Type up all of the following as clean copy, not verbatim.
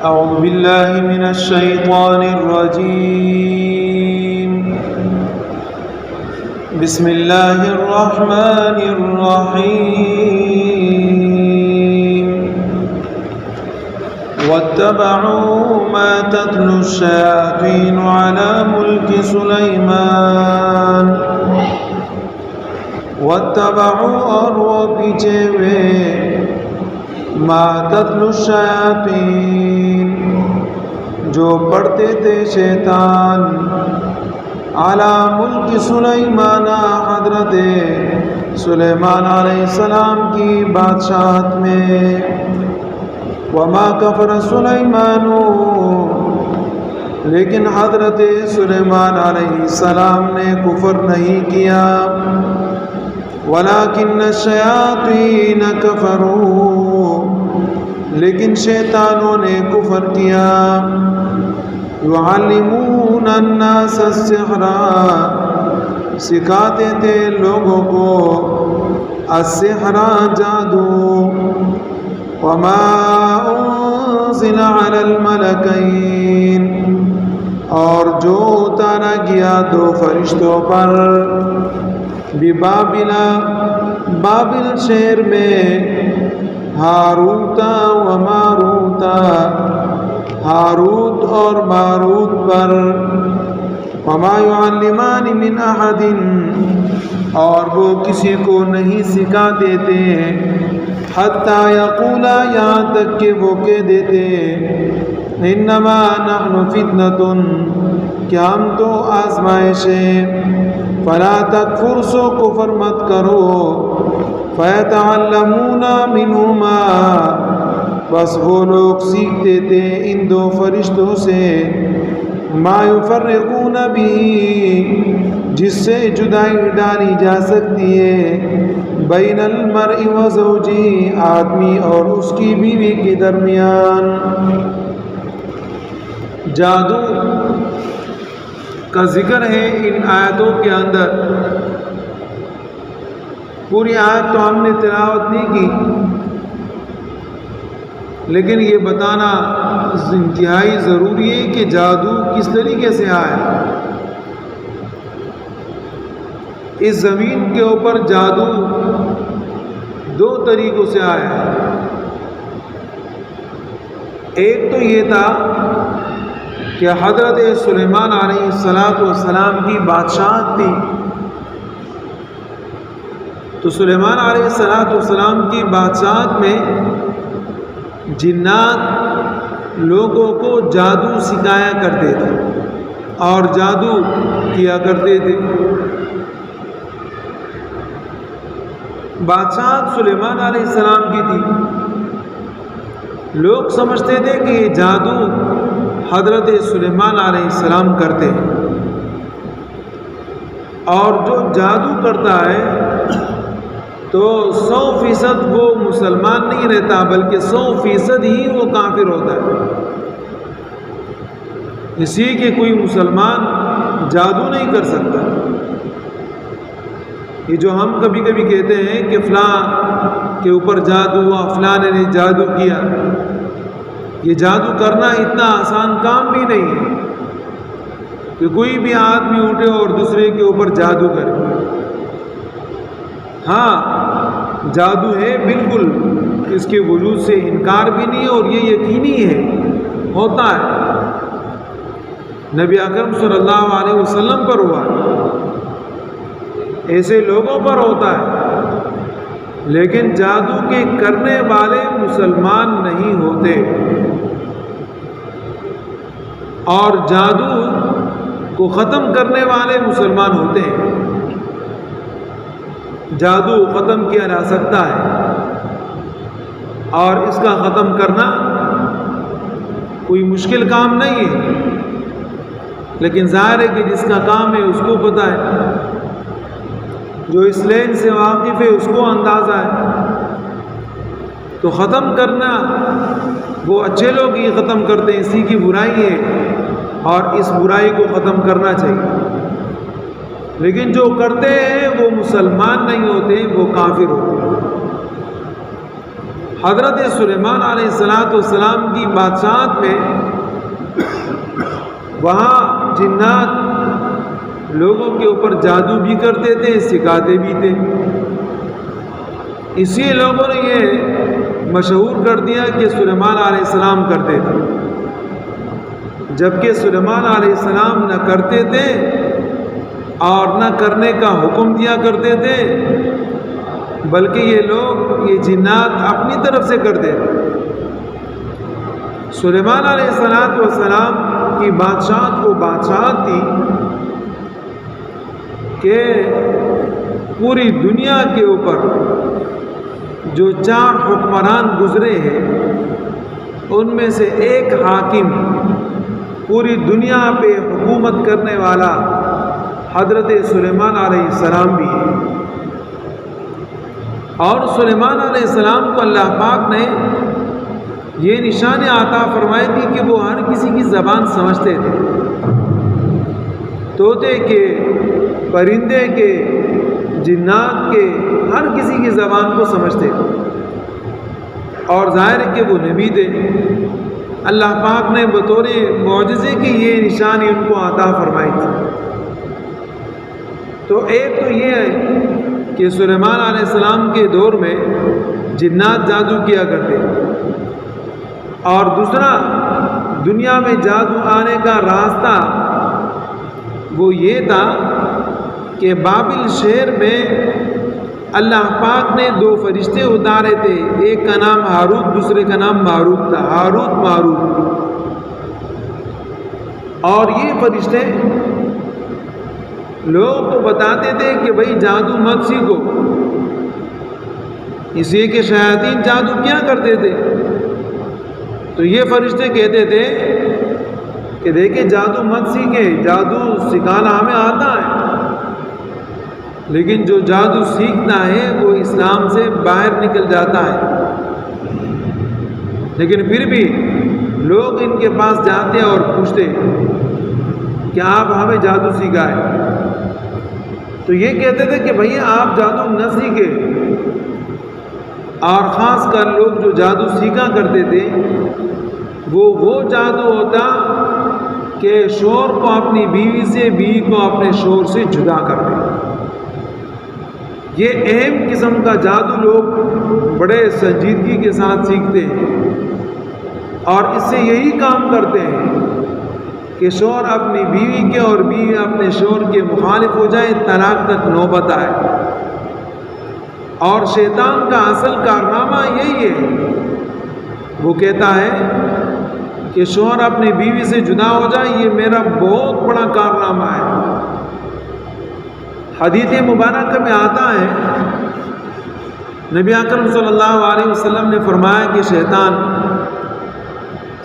أعوذ بالله من الشيطان الرجيم. بسم الله الرحمن الرحيم. واتبعوا ما تتلو الشياطين على ملك سليمان. واتبعوا اور وہ پیچھے ہوئے ما تتلو الشیاطین جو پڑھتے تھے شیطان علی ملک سلیمان حضرت سلیمان علیہ السلام کی بادشاہت میں. وما کفر سلیمان لیکن حضرت سلیمان علیہ السلام نے کفر نہیں کیا. ولیکن الشیاطین کفروا لیکن شیطانوں نے کفر کیا. یعلمون الناس السحر سکھاتے تھے لوگوں کو السحر جادو. وما انزل علی الملکین اور جو اتارا گیا دو فرشتوں پر ببابل بابل شہر میں ہاروت و ماروت ہاروت اور ماروت پر. وما يعلمان من احد اور وہ کسی کو نہیں سکھاتے تھے حتی یقولا یہاں تک کہ وہ کہہ دیتے انما نحن فتنۃ کہ ہم تو آزمائش ہیں. فلا تکفر سو کفر مت کرو. فیتعلمون منہما بس وہ لوگ سیکھتے تھے ان دو فرشتوں سے ما یفرقون بھی جس سے جدائی ڈالی جا سکتی ہے بین المرء و زوجی آدمی اور اس کی بیوی کے درمیان. جادو کا ذکر ہے ان آیتوں کے اندر. پوری آیت تو ہم نے تلاوت نہیں کی لیکن یہ بتانا انتہائی ضروری ہے کہ جادو کس طریقے سے آیا. اس زمین کے اوپر جادو دو طریقوں سے آیا. ایک تو یہ تھا کہ حضرت سلیمان علیہ السلام کی بادشاہت تھی تو سلیمان علیہ السلام کی بادشاہت میں جنات لوگوں کو جادو سکھایا کرتے تھے اور جادو کیا کرتے تھے. بادشاہت سلیمان علیہ السلام کی تھی. لوگ سمجھتے تھے کہ یہ جادو حضرت سلیمان علیہ السلام کرتے ہیں اور جو جادو کرتا ہے تو 100% وہ مسلمان نہیں رہتا بلکہ 100% ہی وہ کافر ہوتا ہے. اسی کہ کوئی مسلمان جادو نہیں کر سکتا. یہ جو ہم کبھی کبھی کہتے ہیں کہ فلاں کے اوپر جادو ہوا فلاں نے جادو کیا, یہ جادو کرنا اتنا آسان کام بھی نہیں ہے کہ کوئی بھی آدمی اٹھے اور دوسرے کے اوپر جادو کرے. ہاں جادو ہے بالکل, اس کے وجود سے انکار بھی نہیں ہے اور یہ یقینی ہے ہوتا ہے. نبی اکرم صلی اللہ علیہ وسلم پر ہوا, ایسے لوگوں پر ہوتا ہے لیکن جادو کے کرنے والے مسلمان نہیں ہوتے اور جادو کو ختم کرنے والے مسلمان ہوتے ہیں. جادو ختم کیا جا سکتا ہے اور اس کا ختم کرنا کوئی مشکل کام نہیں ہے لیکن ظاہر ہے کہ جس کا کام ہے اس کو پتہ ہے, جو اس لین سے واقف ہے اس کو اندازہ ہے. تو ختم کرنا وہ اچھے لوگ ہی ختم کرتے ہیں, اسی کی برائی ہے اور اس برائی کو ختم کرنا چاہیے. لیکن جو کرتے ہیں وہ مسلمان نہیں ہوتے, وہ کافر ہوتے ہیں. حضرت سلیمان علیہ السلام کی بادشاہت میں وہاں جنات لوگوں کے اوپر جادو بھی کرتے تھے، سکھاتے بھی تھے۔ اسی لوگوں نے یہ مشہور کر دیا کہ سلیمان علیہ السلام کرتے تھے، جبکہ سلیمان علیہ السلام نہ کرتے تھے اور نہ کرنے کا حکم دیا کرتے تھے، بلکہ یہ لوگ، یہ جنات اپنی طرف سے کرتے تھے۔ سلیمان علیہ السلام کی بادشاہت وہ بادشاہت تھی کہ پوری دنیا کے اوپر جو 4 حکمران گزرے ہیں ان میں سے ایک حاکم پوری دنیا پہ حکومت کرنے والا حضرت سلیمان علیہ السلام بھی ہے۔ اور سلیمان علیہ السلام کو اللہ پاک نے یہ نشانی عطا فرمائی تھی کہ وہ ہر کسی کی زبان سمجھتے تھے، طوطے کے، پرندے کے، جنات کے، ہر کسی کی زبان کو سمجھتے تھے۔ اور ظاہر ہے کہ وہ نبی تھے، اللہ پاک نے بطور معجزے کی یہ نشانی ان کو عطا فرمائی تھی۔ تو ایک تو یہ ہے کہ سلیمان علیہ السلام کے دور میں جنات جادو کیا کرتے، اور دوسرا دنیا میں جادو آنے کا راستہ وہ یہ تھا کہ بابل شہر میں اللہ پاک نے 2 فرشتے اتارے تھے، ایک کا نام ہاروت، دوسرے کا نام ماروت تھا، ہاروت ماروت۔ اور یہ فرشتے لوگوں کو بتاتے تھے کہ بھئی جادو مت سیکھو، اس لیے کہ شیاطین جادو کیا کرتے تھے۔ تو یہ فرشتے کہتے تھے کہ دیکھیں جادو مت سیکھیں، جادو سکھانا ہمیں آتا ہے، لیکن جو جادو سیکھنا ہے وہ اسلام سے باہر نکل جاتا ہے۔ لیکن پھر بھی لوگ ان کے پاس جاتے اور پوچھتے کہ آپ ہمیں جادو سکھائیں، تو یہ کہتے تھے کہ بھئی آپ جادو نہ سیکھیں۔ اور خاص کر لوگ جو جادو سیکھا کرتے تھے وہ جادو ہوتا کہ شوہر کو اپنی بیوی سے، بیوی کو اپنے شوہر سے جدا کر دے۔ یہ اہم قسم کا جادو لوگ بڑے سنجیدگی کے ساتھ سیکھتے ہیں، اور اس سے یہی کام کرتے ہیں کہ شوہر اپنی بیوی کے اور بیوی اپنے شوہر کے مخالف ہو جائے، طلاق تک نوبت آئے۔ اور شیطان کا اصل کارنامہ یہی ہے، وہ کہتا ہے کہ شوہر اپنی بیوی سے جدا ہو جائے، یہ میرا بہت بڑا کارنامہ ہے۔ حدیث مبارکہ میں آتا ہے، نبی اکرم صلی اللہ علیہ وسلم نے فرمایا کہ شیطان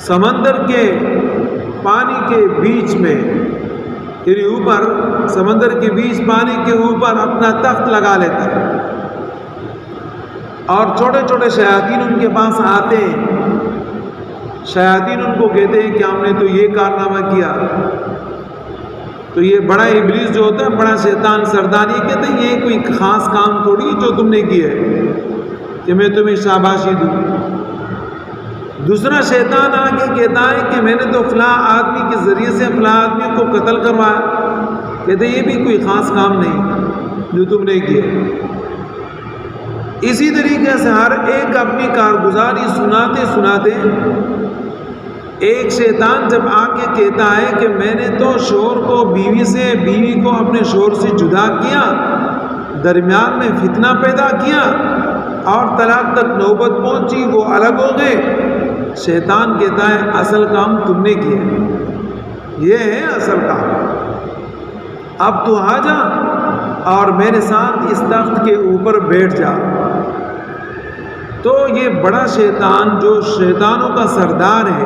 سمندر کے پانی کے بیچ میں، یعنی اوپر سمندر کے بیچ پانی کے اوپر اپنا تخت لگا لیتا ہے، اور چھوٹے چھوٹے شیاطین ان کے پاس آتے ہیں۔ شیاطین ان کو کہتے ہیں کہ ہم نے تو یہ کارنامہ کیا۔ تو یہ بڑا ابلیس جو ہوتا ہے، بڑا شیطان سردار، یہ کہتے ہیں یہ کوئی خاص کام تھوڑی جو تم نے کیا ہے کہ میں تمہیں شاباشی دوں۔ دوسرا شیطان آ کے کہتا ہے کہ میں نے تو فلاں آدمی کے ذریعے سے فلاں آدمی کو قتل کروایا، کہتے ہیں یہ بھی کوئی خاص کام نہیں جو تم نے کیا۔ اسی طریقے سے ہر ایک اپنی کارگزاری سناتے سناتے ایک شیطان جب آ کے کہتا ہے کہ میں نے تو شوہر کو بیوی سے، بیوی کو اپنے شوہر سے جدا کیا، درمیان میں فتنہ پیدا کیا، اور طلاق تک نوبت پہنچی، وہ الگ ہو گئے۔ شیطان کہتا ہے اصل کام تم نے کیا، یہ ہے اصل کام، اب تو آ جا اور میرے ساتھ اس تخت کے اوپر بیٹھ جا۔ تو یہ بڑا شیطان جو شیطانوں کا سردار ہے،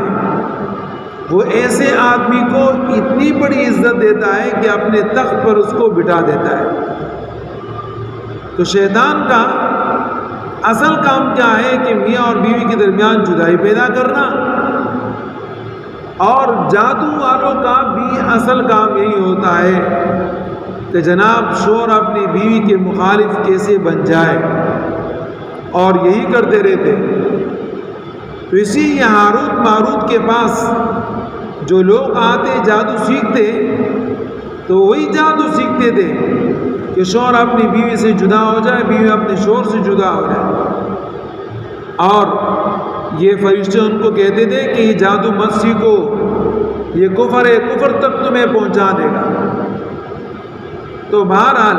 وہ ایسے آدمی کو اتنی بڑی عزت دیتا ہے کہ اپنے تخت پر اس کو بٹھا دیتا ہے۔ تو شیطان کا اصل کام کیا ہے کہ میاں اور بیوی کے درمیان جدائی پیدا کرنا، اور جادو والوں کا بھی اصل کام یہی ہوتا ہے کہ جناب شوہر اپنی بیوی کے مخالف کیسے بن جائے، اور یہی کرتے رہتے۔ تو اسی لیے ہاروت ماروت کے پاس جو لوگ آتے جادو سیکھتے تو وہی جادو سیکھتے تھے کہ شوہر اپنی بیوی سے جدا ہو جائے، بیوی اپنے شوہر سے جدا ہو جائے، اور یہ فرشتے ان کو کہتے تھے کہ یہ جادو مت سیکھو، یہ کفر ہے، کفر تک تمہیں پہنچا دے گا۔ تو بہرحال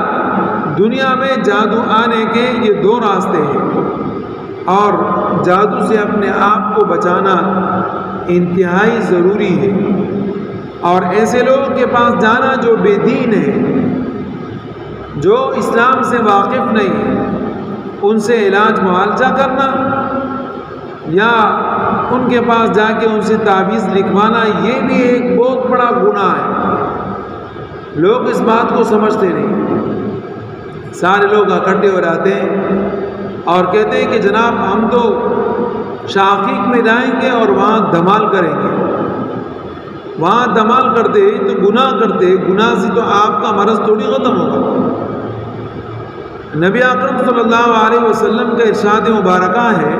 دنیا میں جادو آنے کے یہ دو راستے ہیں، اور جادو سے اپنے آپ کو بچانا انتہائی ضروری ہے۔ اور ایسے لوگوں کے پاس جانا جو بے دین ہے، جو اسلام سے واقف نہیں ہے، ان سے علاج معالجہ کرنا یا ان کے پاس جا کے ان سے تعویذ لکھوانا، یہ بھی ایک بہت بڑا گناہ ہے۔ لوگ اس بات کو سمجھتے نہیں، سارے لوگ اکٹھے ہو جاتے ہیں اور کہتے ہیں کہ جناب ہم تو شاقیق میں جائیں گے اور وہاں دھمال کریں گے۔ وہاں دھمال کرتے تو گناہ کرتے، گناہ سے تو آپ کا مرض تھوڑی ختم ہوگا۔ نبی اکرم صلی اللہ علیہ وسلم کا ارشاد مبارکہ ہے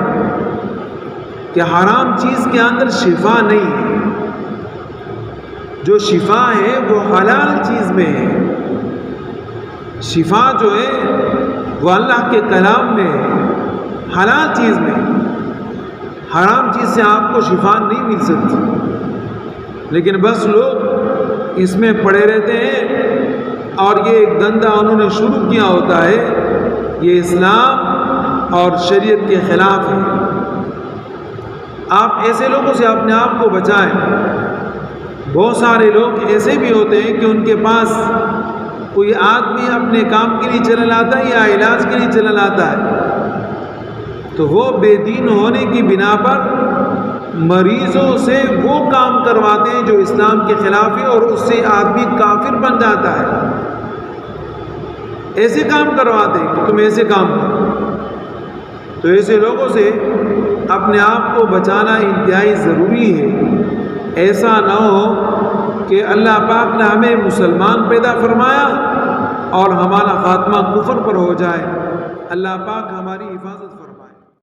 کہ حرام چیز کے اندر شفا نہیں ہے، جو شفا ہے وہ حلال چیز میں ہے۔ شفا جو ہے وہ اللہ کے کلام میں ہے، حلال چیز میں۔ حرام چیز سے آپ کو شفا نہیں مل سکتی، لیکن بس لوگ اس میں پڑے رہتے ہیں، اور یہ ایک دندہ انہوں نے شروع کیا ہوتا ہے، یہ اسلام اور شریعت کے خلاف ہے۔ آپ ایسے لوگوں سے اپنے آپ کو بچائیں۔ بہت سارے لوگ ایسے بھی ہوتے ہیں کہ ان کے پاس کوئی آدمی اپنے کام کے لیے چلا لاتا ہے یا علاج کے لیے چلا لاتا ہے، تو وہ بے دین ہونے کی بنا پر مریضوں سے وہ کام کرواتے ہیں جو اسلام کے خلاف ہے، اور اس سے آدمی کافر بن جاتا ہے۔ ایسے کام کرواتے ہیں کہ تم ایسے کام کرو۔ تو ایسے لوگوں سے اپنے آپ کو بچانا انتہائی ضروری ہے۔ ایسا نہ ہو کہ اللہ پاک نے ہمیں مسلمان پیدا فرمایا اور ہمارا خاتمہ کفر پر ہو جائے۔ اللہ پاک ہماری حفاظت